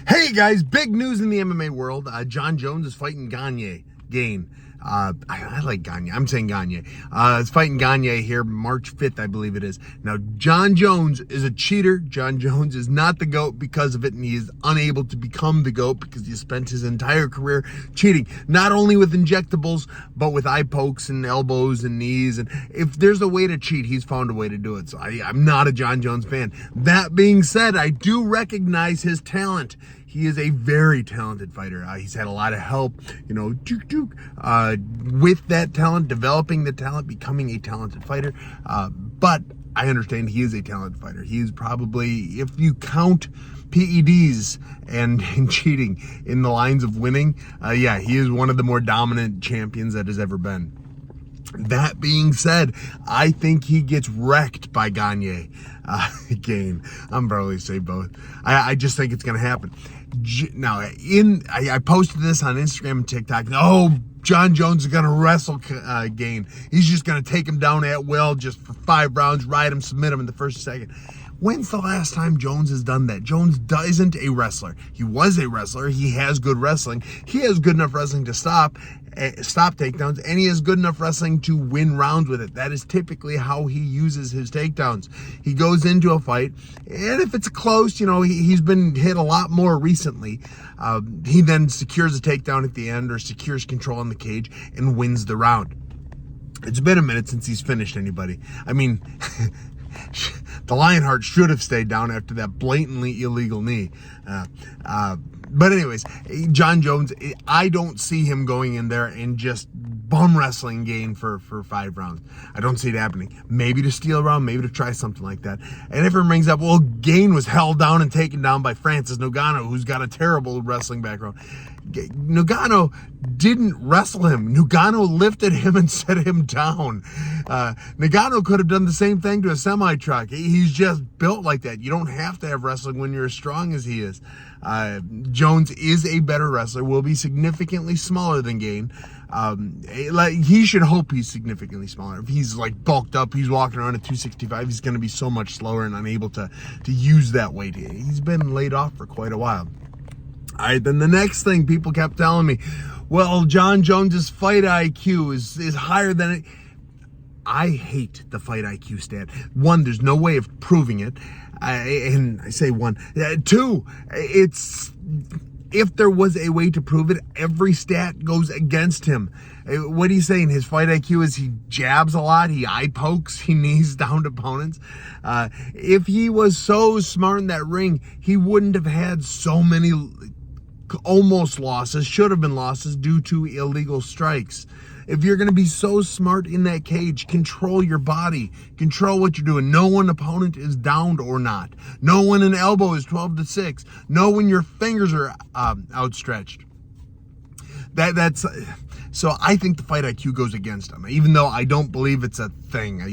Hey guys, big news in the MMA world. Jon Jones is fighting Gane. I like Gane. I'm saying Gane. It's fighting Gane here March 5th, I believe it is. Now, Jon Jones is a cheater. Jon Jones is not the GOAT because of it, and he is unable to become the GOAT because he spent his entire career cheating, not only with injectables, but with eye pokes and elbows and knees. And if there's a way to cheat, he's found a way to do it. So I'm not a Jon Jones fan. That being said, I do recognize his talent. He is a very talented fighter. He's had a lot of help, with that talent, developing the talent, becoming a talented fighter. But I understand he is a talented fighter. He is probably, if you count PEDs and cheating in the lines of winning, he is one of the more dominant champions that has ever been. That being said, I think he gets wrecked by Gane. I'm probably say both. I just think it's going to happen. Now, I posted this on Instagram and TikTok. Oh, Jon Jones is going to wrestle Gane. He's just going to take him down at will, just for 5 rounds, ride him, submit him in the first second. When's the last time Jones has done that? Jones isn't a wrestler. He was a wrestler. He has good wrestling. He has good enough wrestling to stop takedowns, and he has good enough wrestling to win rounds with it. That is typically how he uses his takedowns. He goes into a fight, and if it's close, he's been hit a lot more recently. He then secures a takedown at the end or secures control in the cage and wins the round. It's been a minute since he's finished anybody. I mean, the Lionheart should have stayed down after that blatantly illegal knee. But anyways, Jon Jones, I don't see him going in there and just bum wrestling Gane for 5 rounds. I don't see it happening. Maybe to steal a round, maybe to try something like that. And if it brings up, well, Gane was held down and taken down by Francis Ngannou, who's got a terrible wrestling background. Ngannou didn't wrestle him. Ngannou lifted him and set him down. Ngannou could have done the same thing to a semi-truck. He's just built like that. You don't have to have wrestling when you're as strong as he is. Jones is a better wrestler, will be significantly smaller than Gane. He should hope he's significantly smaller. If he's bulked up, he's walking around at 265, he's going to be so much slower and unable to use that weight. He's been laid off for quite a while. All right, then the next thing people kept telling me, well, Jon Jones's fight IQ is higher than it. I hate the fight IQ stat. 1, there's no way of proving it. And I say 1. 2, it's, if there was a way to prove it, every stat goes against him. What he's saying, his fight IQ is he jabs a lot, he eye pokes, he knees down opponents. If he was so smart in that ring, he wouldn't have had so many almost losses, should have been losses due to illegal strikes. If you're going to be so smart in that cage, control your body, control what you're doing. Know when an opponent is downed or not. Know when an elbow is 12-6. Know when your fingers are outstretched. That's so I think the fight IQ goes against him, even though I don't believe it's a thing.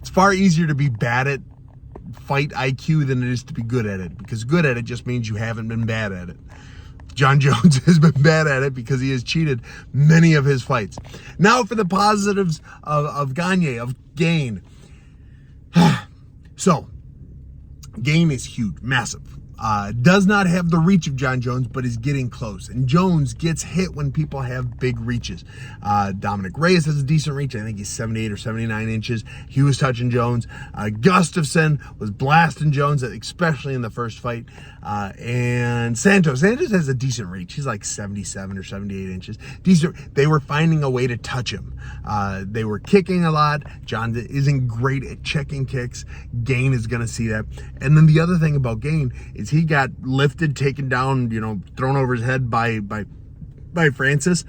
It's far easier to be bad at fight IQ than it is to be good at it, because good at it just means you haven't been bad at it. Jon Jones has been bad at it because he has cheated many of his fights. Now for the positives of Gane. So, Gane is huge, massive. Does not have the reach of Jon Jones, but is getting close. And Jones gets hit when people have big reaches. Dominic Reyes has a decent reach. I think he's 78 or 79 inches. He was touching Jones. Gustafsson was blasting Jones, especially in the first fight. And Santos has a decent reach. He's like 77 or 78 inches. They were finding a way to touch him. They were kicking a lot. Jon isn't great at checking kicks. Gane is going to see that. And then the other thing about Gane is he got lifted, taken down, thrown over his head by Francis.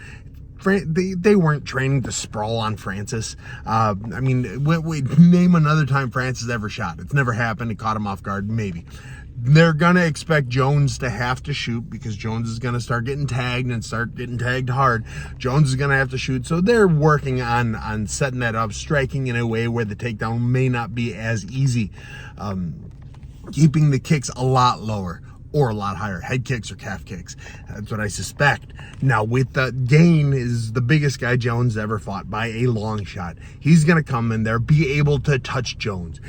They weren't training to sprawl on Francis. Name another time Francis ever shot. It's never happened. It caught him off guard, maybe. They're going to expect Jones to have to shoot because Jones is going to start getting tagged and start getting tagged hard. Jones is going to have to shoot. So they're working on setting that up, striking in a way where the takedown may not be as easy. Keeping the kicks a lot lower. or a lot higher, head kicks or calf kicks. That's what I suspect. Now, with Gane is the biggest guy Jones ever fought by a long shot. He's going to come in there, be able to touch Jones.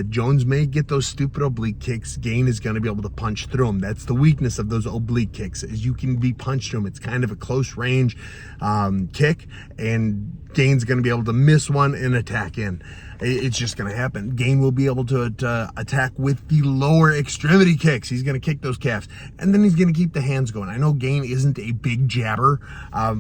Jones may get those stupid oblique kicks. Gane is going to be able to punch through them. That's the weakness of those oblique kicks, is you can be punched through them. It's kind of a close range kick, and Gane's going to be able to miss one and attack in. It's just going to happen. Gane will be able to attack with the lower extremity kicks. He's going to kick those calves, and then he's going to keep the hands going. I know Gane isn't a big jabber,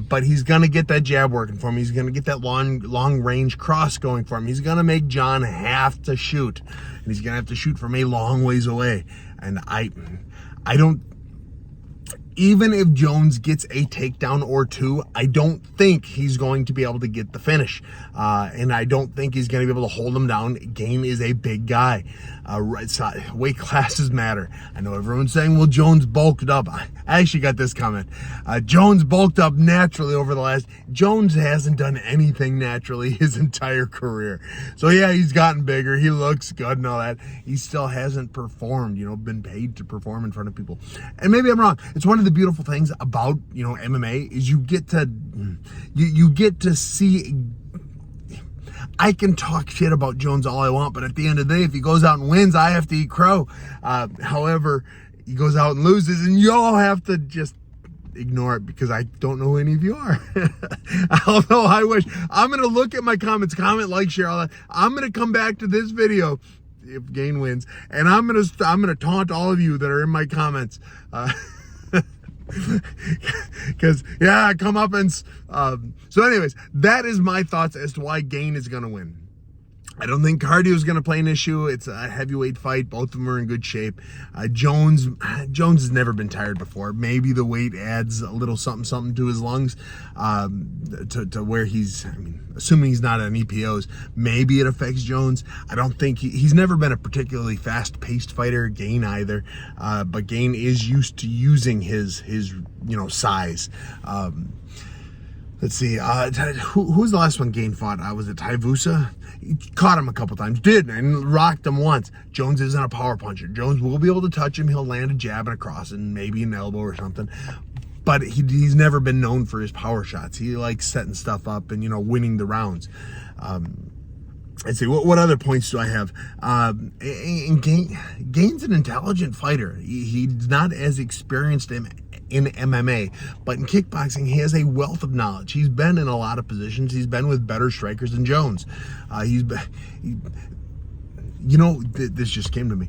but he's going to get that jab working for him. He's going to get that long range cross going for him. He's going to make John have to shoot, and he's going to have to shoot from a long ways away. And I don't. Even if Jones gets a takedown or two, I don't think he's going to be able to get the finish. And I don't think he's going to be able to hold him down. Gane is a big guy. Weight classes matter. I know everyone's saying, well, Jones bulked up. I actually got this comment. Jones bulked up naturally over the last... Jones hasn't done anything naturally his entire career. So yeah, he's gotten bigger. He looks good and all that. He still hasn't performed, been paid to perform in front of people. And maybe I'm wrong. It's one of the beautiful things about, MMA is you get to see... I can talk shit about Jones all I want, but at the end of the day, if he goes out and wins, I have to eat crow. However, he goes out and loses, and y'all have to just ignore it because I don't know who any of you are. Although I wish. I'm going to look at my comments, comment, like, share, all that. I'm going to come back to this video if Gane wins, and I'm going to taunt all of you that are in my comments. Because comeuppance. So anyways, that is my thoughts as to why Gane is going to win. I don't think cardio is going to play an issue. It's a heavyweight fight. Both of them are in good shape. Jones has never been tired before. Maybe the weight adds a little something to his lungs, to where he's, assuming he's not on EPOs, maybe it affects Jones. I don't think he's never been a particularly fast-paced fighter. Gane either, but Gane is used to using his size. Let's see. Who was the last one Gane fought? Was it Taivusa? He caught him a couple times, and rocked him once. Jones isn't a power puncher. Jones will be able to touch him. He'll land a jab and a cross and maybe an elbow or something. But he's never been known for his power shots. He likes setting stuff up and, winning the rounds. Let's see, what other points do I have? And Gane's an intelligent fighter. He's not as experienced in MMA, but in kickboxing, he has a wealth of knowledge. He's been in a lot of positions. He's been with better strikers than Jones. This just came to me.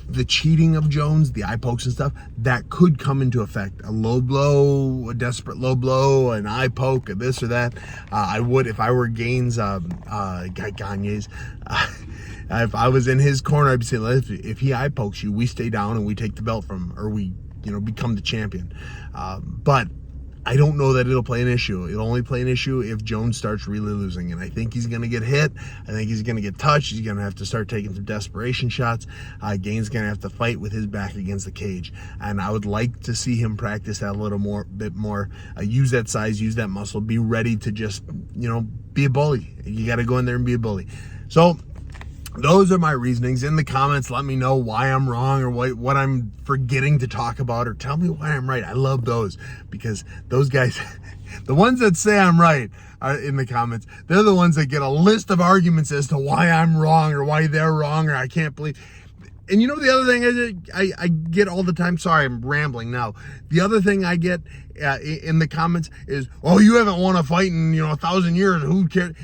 The cheating of Jones, the eye pokes and stuff, that could come into effect. A low blow, a desperate low blow, an eye poke, or this or that. I would, if I were Gane's, Gane's, if I was in his corner, I'd be saying, if he eye pokes you, we stay down and we take the belt from him, or we, become the champion. But I don't know that it'll play an issue. It'll only play an issue if Jones starts really losing. And I think he's going to get hit. I think he's going to get touched. He's going to have to start taking some desperation shots. Gane's going to have to fight with his back against the cage. And I would like to see him practice that a bit more. Use that size, use that muscle. Be ready to just, be a bully. You got to go in there and be a bully. So those are my reasonings. In the comments, let me know why I'm wrong or what I'm forgetting to talk about, or tell me why I'm right. I love those, because those guys, the ones that say I'm right are in the comments. They're the ones that get a list of arguments as to why I'm wrong or why they're wrong or I can't believe. And the other thing I get all the time, sorry, I'm rambling now. The other thing I get in the comments is, oh, you haven't won a fight in, 1,000 years. Who cares?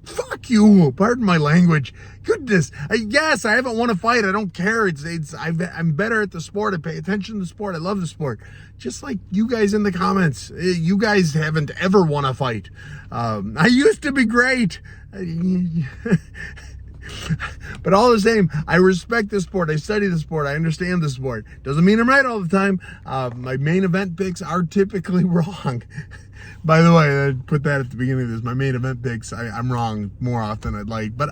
Fuck you. Pardon my language. Goodness. Yes, I haven't won a fight. I don't care. I'm better at the sport. I pay attention to the sport. I love the sport. Just like you guys in the comments. You guys haven't ever won a fight. I used to be great. But all the same, I respect the sport. I study the sport. I understand the sport. Doesn't mean I'm right all the time. My main event picks are typically wrong. By the way, I put that at the beginning of this. My main event picks, I'm wrong more often than I'd like. But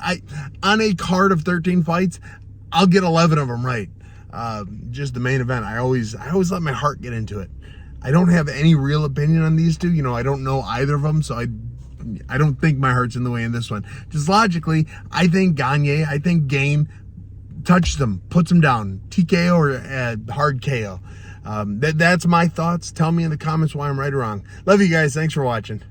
on a card of 13 fights, I'll get 11 of them right. Just the main event. I always let my heart get into it. I don't have any real opinion on these two. I don't know either of them, so I don't think my heart's in the way in this one. Just logically, I think Gane touches them, puts them down. TKO or hard KO. That's my thoughts. Tell me in the comments why I'm right or wrong. Love you guys. Thanks for watching.